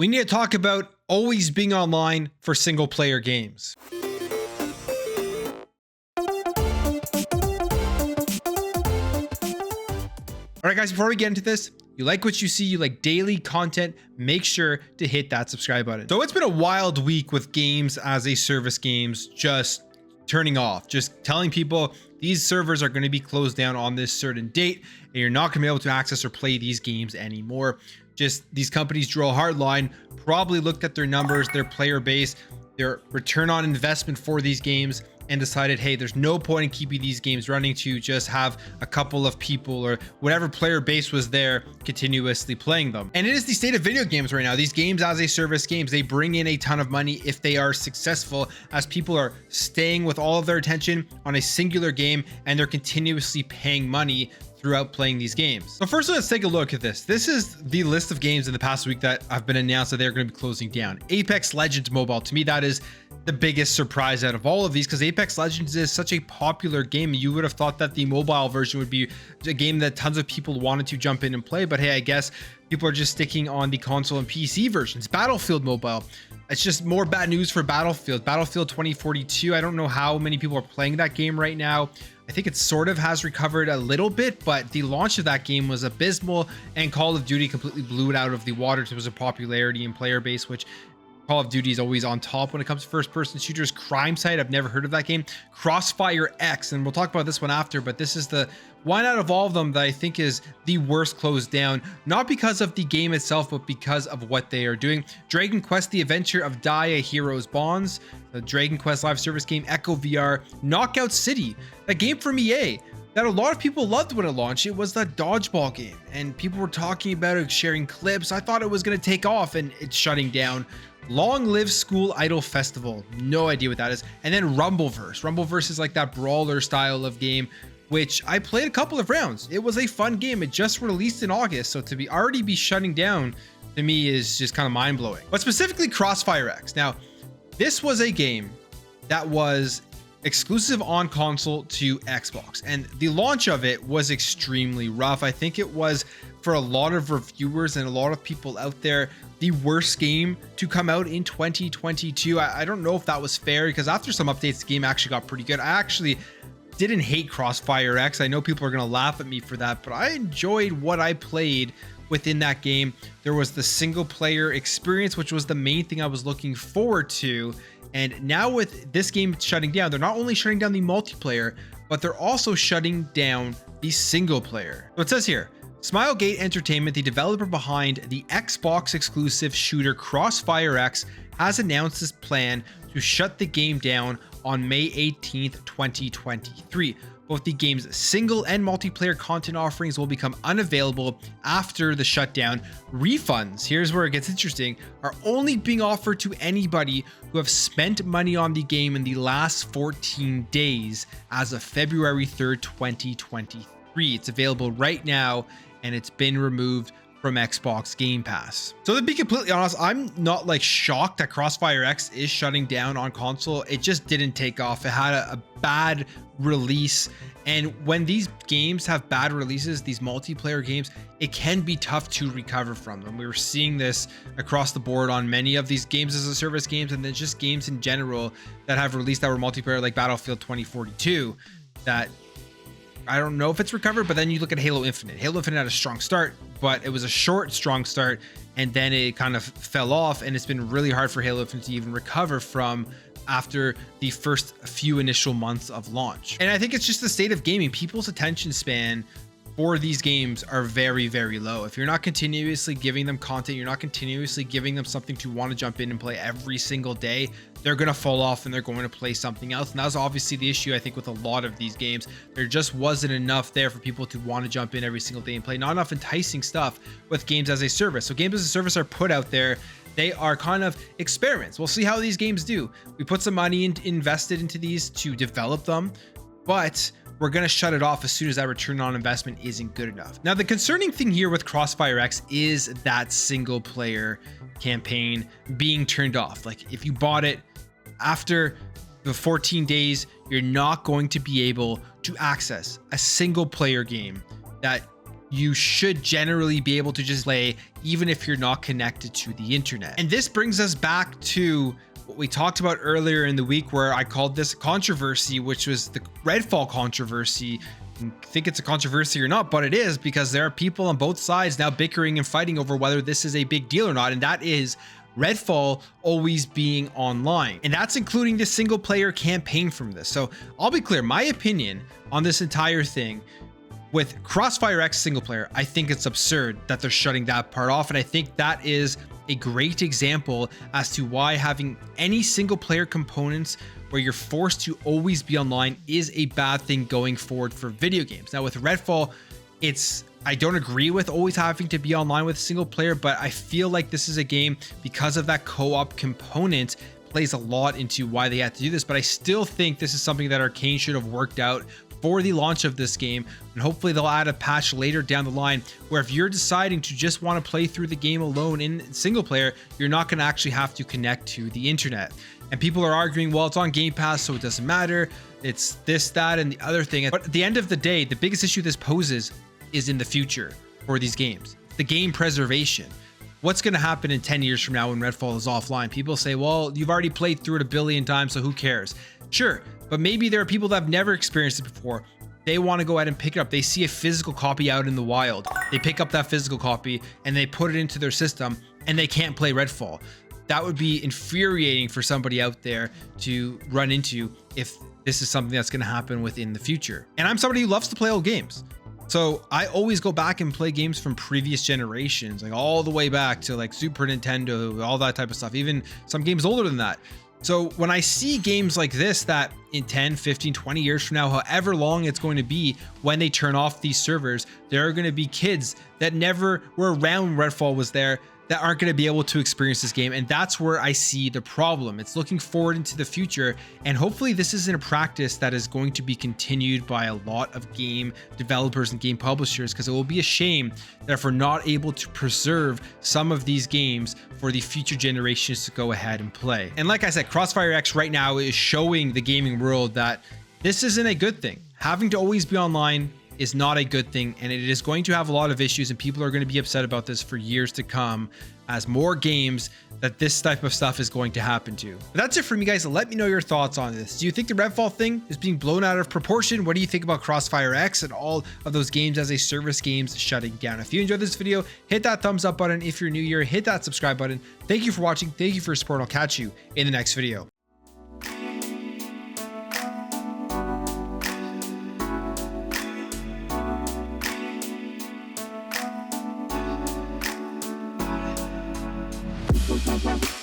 We need to talk about always being online for single player games. All right, guys, before we get into this, you like what you see, you like daily content, make sure to hit that subscribe button. So it's been a wild week with games as a service games just turning off, just telling people these servers are going to be closed down on this certain date and you're not going to be able to access or play these games anymore. Just these companies drew a hard line, probably looked at their numbers, their player base, their return on investment for these games, and decided, hey, there's no point in keeping these games running to just have a couple of people or whatever player base was there continuously playing them. And it is the state of video games right now. These games as a service games, they bring in a ton of money if they are successful, as people are staying with all of their attention on a singular game and they're continuously paying money throughout playing these games. So first, let's take a look at this. This is the list of games in the past week that have been announced that they're going to be closing down. Apex Legends Mobile, to me, that is the biggest surprise out of all of these, because Apex Legends is such a popular game. You would have thought that the mobile version would be a game that tons of people wanted to jump in and play, but hey, I guess people are just sticking on the console and PC versions. Battlefield Mobile, it's just more bad news for Battlefield 2042. I don't know how many people are playing that game right now. I think it sort of has recovered a little bit, but the launch of that game was abysmal, and Call of Duty completely blew it out of the water in terms of popularity and player base, which Call of Duty is always on top when it comes to first-person shooters. Crime Site, I've never heard of that game. CrossfireX, and we'll talk about this one after, but this is the one out of all of them that I think is the worst closed down, not because of the game itself, but because of what they are doing. Dragon Quest: The Adventure of Die, A Hero's Bonds, the Dragon Quest live service game, Echo VR, Knockout City, a game from EA that a lot of people loved when it launched. It was the dodgeball game, and people were talking about it, sharing clips. I thought it was going to take off, and it's shutting down. Long Live School Idol Festival, no idea what that is. And then Rumbleverse. Rumbleverse is like that brawler style of game, which I played a couple of rounds. It was a fun game. It just released in August, so to already be shutting down to me is just kind of mind-blowing. But specifically CrossfireX. Now, this was a game that was exclusive on console to Xbox, and the launch of it was extremely rough. I think it was, for a lot of reviewers and a lot of people out there, the worst game to come out in 2022. I don't know if that was fair, because after some updates, the game actually got pretty good. I actually didn't hate CrossfireX. I know people are going to laugh at me for that, but I enjoyed what I played within that game. There was the single player experience, which was the main thing I was looking forward to. And now with this game shutting down, they're not only shutting down the multiplayer, but they're also shutting down the single player. So it says here, Smilegate Entertainment, the developer behind the Xbox exclusive shooter CrossfireX, has announced its plan to shut the game down on May 18th, 2023. Both the game's single and multiplayer content offerings will become unavailable after the shutdown. Refunds, here's where it gets interesting, are only being offered to anybody who have spent money on the game in the last 14 days as of February 3rd, 2023. It's available right now, and it's been removed from Xbox Game Pass. So to be completely honest, I'm not like shocked that CrossfireX is shutting down on console. It just didn't take off. It had a bad release, and when these games have bad releases, these multiplayer games, it can be tough to recover from them. We were seeing this across the board on many of these games as a service games, and then just games in general that have released that were multiplayer, like Battlefield 2042, that I don't know if it's recovered. But then you look at Halo Infinite. Halo Infinite had a strong start, but it was a short, strong start, and then it kind of fell off, and it's been really hard for Halo Infinite to even recover from after the first few initial months of launch. And I think it's just the state of gaming. People's attention span for these games are very, very low. If you're not continuously giving them content, you're not continuously giving them something to want to jump in and play every single day, they're going to fall off and they're going to play something else. And that was obviously the issue, I think, with a lot of these games. There just wasn't enough there for people to want to jump in every single day and play. Not enough enticing stuff with games as a service. So games as a service are put out there. They are kind of experiments. We'll see how these games do. We put some money invested into these to develop them, but we're going to shut it off as soon as that return on investment isn't good enough. Now, the concerning thing here with CrossfireX is that single player campaign being turned off. Like, if you bought it after the 14 days, you're not going to be able to access a single player game that you should generally be able to just play even if you're not connected to the internet. And this brings us back to what we talked about earlier in the week, where I called this a controversy, which was the redfall controversy. I think it's a controversy or not, but it is, because there are people on both sides now bickering and fighting over whether this is a big deal or not, and that is redfall always being online, and that's including the single player campaign from this. So I'll be clear, my opinion on this entire thing with CrossfireX single player, I think it's absurd that they're shutting that part off, and I think that is a great example as to why having any single player components where you're forced to always be online is a bad thing going forward for video games. Now with redfall, I don't agree with always having to be online with a single player, but I feel like this is a game, because of that co-op component, plays a lot into why they had to do this. But I still think this is something that Arcane should have worked out for the launch of this game, and hopefully they'll add a patch later down the line where if you're deciding to just want to play through the game alone in single player, you're not going to actually have to connect to the internet. And people are arguing, well, it's on Game Pass, so it doesn't matter, it's this, that, and the other thing. But at the end of the day, the biggest issue this poses is in the future for these games, the game preservation. What's going to happen in 10 years from now when redfall is offline? People say, well, you've already played through it 1 billion times, so who cares? Sure, but maybe there are people that have never experienced it before. They want to go ahead and pick it up. They see a physical copy out in the wild. They pick up that physical copy and they put it into their system, and they can't play redfall. That would be infuriating for somebody out there to run into if this is something that's going to happen within the future. And I'm somebody who loves to play old games. So I always go back and play games from previous generations, like all the way back to like Super Nintendo, all that type of stuff, even some games older than that. So when I see games like this, that in 10, 15, 20 years from now, however long it's going to be when they turn off these servers, there are going to be kids that never were around when redfall was there that aren't going to be able to experience this game. And that's where I see the problem. It's looking forward into the future, and hopefully this isn't a practice that is going to be continued by a lot of game developers and game publishers, because it will be a shame that if we're not able to preserve some of these games for the future generations to go ahead and play. And like I said, CrossfireX right now is showing the gaming world that this isn't a good thing. Having to always be online is not a good thing, and it is going to have a lot of issues, and people are going to be upset about this for years to come as more games that this type of stuff is going to happen to. But that's it from you guys. Let me know your thoughts on this. Do you think the redfall thing is being blown out of proportion? What do you think about CrossfireX and all of those games as a service games shutting down? If you enjoyed this video, hit that thumbs up button. If you're new here, hit that subscribe button. Thank you for watching. Thank you for your support. I'll catch you in the next video. Bye.